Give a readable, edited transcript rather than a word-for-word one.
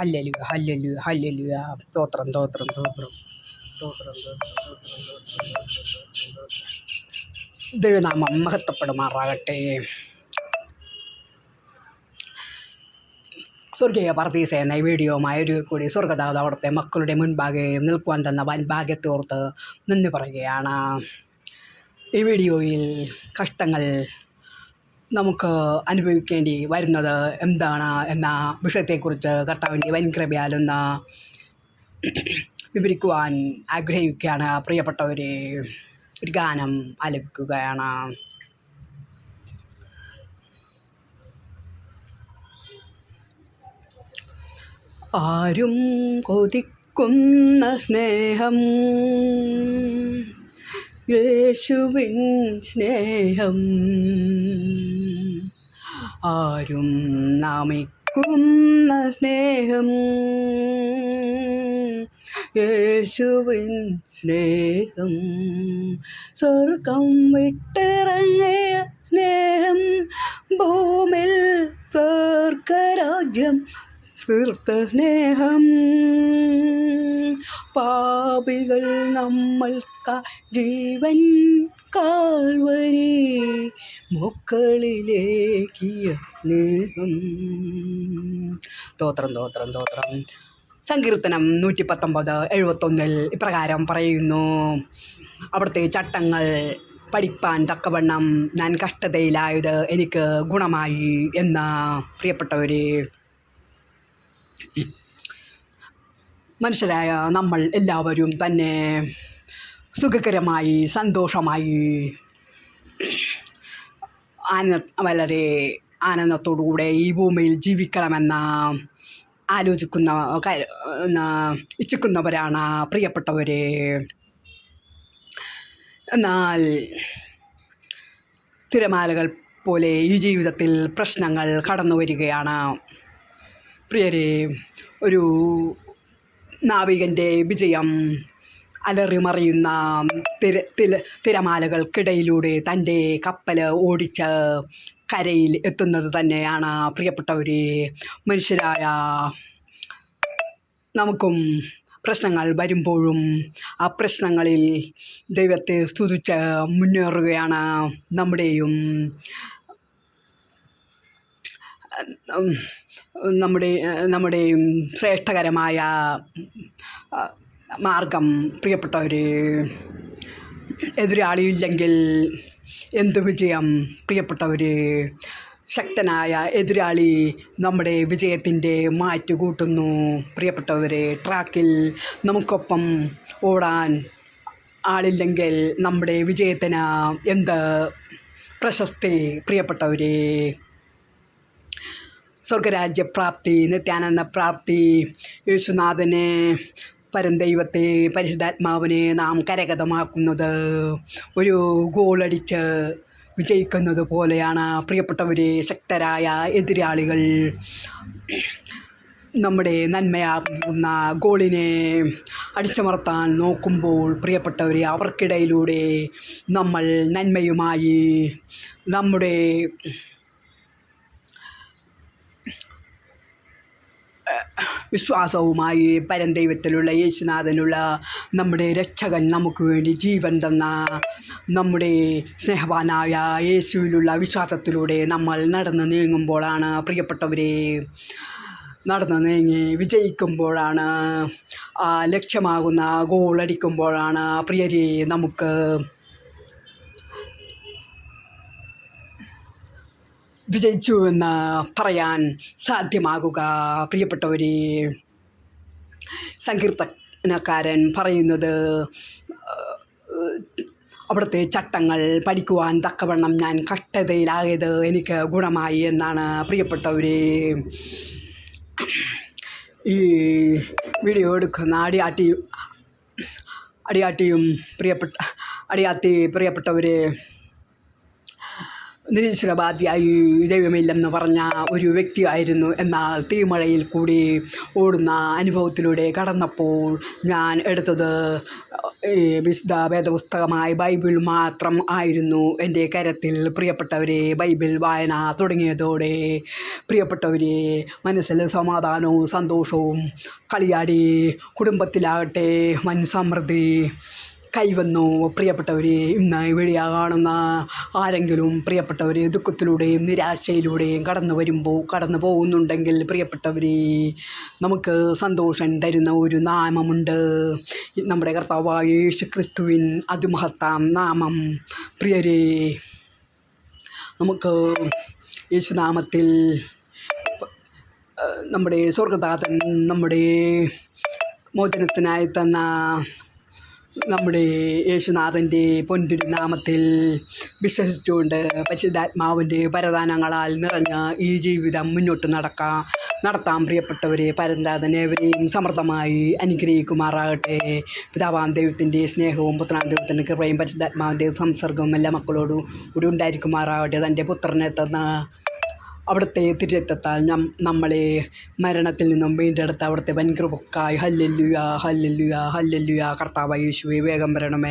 Hallelujah hallelujah hallelujah. സ്തോത്രം സ്തോത്രം സ്തോത്രം സ്തോത്രം സ്തോത്രം. ദൈവനാമം മഹത്വപ്പെടുമാറാകട്ടെ. സ്വർഗീയ പർദീസ എന്ന ഈ വീഡിയോയുമായി ഒരു കൂടി സ്വർഗദാത അവിടുത്തെ മക്കളുടെ മുൻപാകെ നിൽക്കുവാൻ തന്ന വൻ ഭാഗ്യത്തോർത്ത് നന്ദി പറയുകയാണ്. ഈ വീഡിയോയിൽ കഷ്ടങ്ങൾ നമുക്ക് അനുഭവിക്കേണ്ടി വരുന്നത് എന്താണ് എന്ന വിഷയത്തെക്കുറിച്ച് കർത്താവിൻ്റെ വൻ കൃപയാലൊന്ന് വിവരിക്കുവാൻ ആഗ്രഹിക്കുകയാണ്. പ്രിയപ്പെട്ടവരെ, ഒരു ഗാനം ആലപിക്കുകയാണ്. ആരും കൊതിക്കുന്ന സ്നേഹം, യേശുവിൻ സ്നേഹം. ആരും നമിക്കുന്ന സ്നേഹം, യേശുവിൻ സ്നേഹം. സ്വർഗം വിട്ടിറങ്ങിയ സ്നേഹം, ഭൂമിൽ സ്വർഗരാജ്യം തീർത്ത സ്നേഹം. പാപികൾ നമ്മൾക്ക് ജീവൻ കാൽവരി മുക്കളിലേക്കിയ സ്നേഹം. സ്തോത്രം സ്തോത്രം സ്തോത്രം. സങ്കീർത്തനം 119:71 ഇപ്രകാരം പറയുന്നു: അവിടുത്തെ ചട്ടങ്ങൾ പഠിപ്പാൻ തക്കവണ്ണം ഞാൻ കഷ്ടതയിലായത് എനിക്ക് ഗുണമായി എന്ന്. പ്രിയപ്പെട്ടവരെ, മനുഷ്യരായ നമ്മൾ എല്ലാവരും തന്നെ സുഖകരമായി സന്തോഷമായി വളരെ ആനന്ദത്തോടുകൂടെ ഈ ഭൂമിയിൽ ജീവിക്കണമെന്ന് ഇച്ഛിക്കുന്നവരാണ് പ്രിയപ്പെട്ടവരെ. എന്നാൽ തിരമാലകൾ പോലെ ഈ ജീവിതത്തിൽ പ്രശ്നങ്ങൾ കടന്നു വരികയാണ്. പ്രിയരെ, ഒരു നാവികൻ്റെ വിജയം അലറിമറിയുന്ന തിരമാലകൾക്കിടയിലൂടെ തൻ്റെ കപ്പൽ ഓടിച്ച് കരയിൽ എത്തുന്നത് തന്നെയാണ്. പ്രിയപ്പെട്ടവരെ, മനുഷ്യരായ നമുക്കും പ്രശ്നങ്ങൾ വരുമ്പോഴും ആ പ്രശ്നങ്ങളിൽ ദൈവത്തെ സ്തുതിച്ച് മുന്നേറുകയാണ് നമ്മുടെയും ശ്രേഷ്ഠകരമായ മാർഗം. പ്രിയപ്പെട്ടവർ, എതിരാളിയില്ലെങ്കിൽ എന്ത് വിജയം? പ്രിയപ്പെട്ടവർ, ശക്തനായ എതിരാളി നമ്മുടെ വിജയത്തിൻ്റെ മാറ്റ് കൂട്ടുന്നു. പ്രിയപ്പെട്ടവരെ, ട്രാക്കിൽ നമുക്കൊപ്പം ഓടാൻ ആളില്ലെങ്കിൽ നമ്മുടെ വിജയത്തിന് എന്ത് പ്രശസ്തി? പ്രിയപ്പെട്ടവരെ, സ്വർഗരാജ്യപ്രാപ്തി, നിത്യാനന്ദ പ്രാപ്തി, യേശുനാഥനെ, പരംദൈവത്തെ, പരിശുദ്ധാത്മാവിനെ നാം കരഗതമാക്കുന്നത് ഒരു ഗോളടിച്ച് വിജയിക്കുന്നത് പോലെയാണ്. പ്രിയപ്പെട്ടവരെ, ശക്തരായ എതിരാളികൾ നമ്മുടെ നന്മയാകുന്ന ഗോളിനെ അടിച്ചമർത്താൻ നോക്കുമ്പോൾ, പ്രിയപ്പെട്ടവരെ, അവർക്കിടയിലൂടെ നമ്മൾ നന്മയുമായി നമ്മുടെ വിശ്വാസവുമായി പരംദൈവത്തിലുള്ള യേശുനാഥനുള്ള നമ്മുടെ രക്ഷകൻ നമുക്ക് വേണ്ടി ജീവൻ തന്ന നമ്മുടെ സ്നേഹവാനായ യേശുവിലുള്ള വിശ്വാസത്തിലൂടെ നമ്മൾ നടന്നു നീങ്ങുമ്പോഴാണ്, പ്രിയപ്പെട്ടവരെ, നടന്നു നീങ്ങി വിജയിക്കുമ്പോഴാണ്, ആ ലക്ഷ്യമാകുന്ന ഗോളടിക്കുമ്പോഴാണ്, പ്രിയരെ, നമുക്ക് വിജയിച്ചു എന്ന് പറയാൻ സാധ്യമാകുക. പ്രിയപ്പെട്ടവരെ, സങ്കീർത്തനക്കാരൻ പറയുന്നത് അവിടുത്തെ ചട്ടങ്ങൾ പഠിക്കുവാൻ തക്കവണ്ണം ഞാൻ കഷ്ടതയിലായത് എനിക്ക് ഗുണമായി എന്നാണ്. പ്രിയപ്പെട്ടവരെ, ഈ വീഡിയോ എടുക്കുന്ന പ്രിയപ്പെട്ടവരെ, നിരീശ്വരവാദിയായി ദൈവമില്ലെന്ന് പറഞ്ഞ ഒരു വ്യക്തിയായിരുന്നു. എന്നാൽ തീമഴയിൽ കൂടി ഓടുന്ന അനുഭവത്തിലൂടെ കടന്നപ്പോൾ ഞാൻ എടുത്തത് വിശുദ്ധ വേദപുസ്തകമായ ബൈബിൾ മാത്രം ആയിരുന്നു എൻ്റെ കരത്തിൽ. പ്രിയപ്പെട്ടവരെ, ബൈബിൾ വായന തുടങ്ങിയതോടെ പ്രിയപ്പെട്ടവരെ മനസ്സിൽ സമാധാനവും സന്തോഷവും കളിയാടി, കുടുംബത്തിലാകട്ടെ വൻ സമൃദ്ധി കൈവന്നു. പ്രിയപ്പെട്ടവരെ, ഇന്ന് വീഡിയോ കാണുന്ന ആരെങ്കിലും പ്രിയപ്പെട്ടവരെ ദുഃഖത്തിലൂടെയും നിരാശയിലൂടെയും കടന്നു പോകുന്നുണ്ടെങ്കിൽ പ്രിയപ്പെട്ടവരെ, നമുക്ക് സന്തോഷം തരുന്ന ഒരു നാമമുണ്ട്. നമ്മുടെ കർത്താവായ യേശു ക്രിസ്തുവിൻ അതിമഹത്താം നാമം. പ്രിയരെ, നമുക്ക് യേശുനാമത്തിൽ നമ്മുടെ സ്വർഗദാതൻ നമ്മുടെ മോചനത്തിനായി തന്ന നമ്മുടെ യേശുനാഥൻ്റെ പൊൻതിരുനാമത്തിൽ വിശ്വസിച്ചുകൊണ്ട് പരിശുദ്ധാത്മാവിൻ്റെ പരദാനങ്ങളാൽ നിറഞ്ഞ ഈ ജീവിതം മുന്നോട്ട് നടത്താം. പ്രിയപ്പെട്ടവരെ, പരന്താതൻ ഏവരെയും സമൃദ്ധമായി അനുഗ്രഹിക്കുമാറാകട്ടെ. പിതാവാം ദൈവത്തിൻ്റെ സ്നേഹവും പുത്രാം ദൈവത്തിൻ്റെ കൃപയും പരിശുദ്ധാത്മാവിൻ്റെ സംസർഗവും എല്ലാ മക്കളോടും കൂടി ഉണ്ടായിരിക്കുമാറാകട്ടെ. തൻ്റെ പുത്രനെ തന്ന അവിടുത്തെ തിരുരക്തത്താൽ നമ്മളെ മരണത്തിൽ നിന്നും വീണ്ടെടുത്ത അവിടുത്തെ വൻകൃപക്കായി ഹല്ലേലൂയ, ഹല്ലേലൂയ, ഹല്ലേലൂയ. കർത്താവായ യേശുവേ, വേഗം വരണമേ.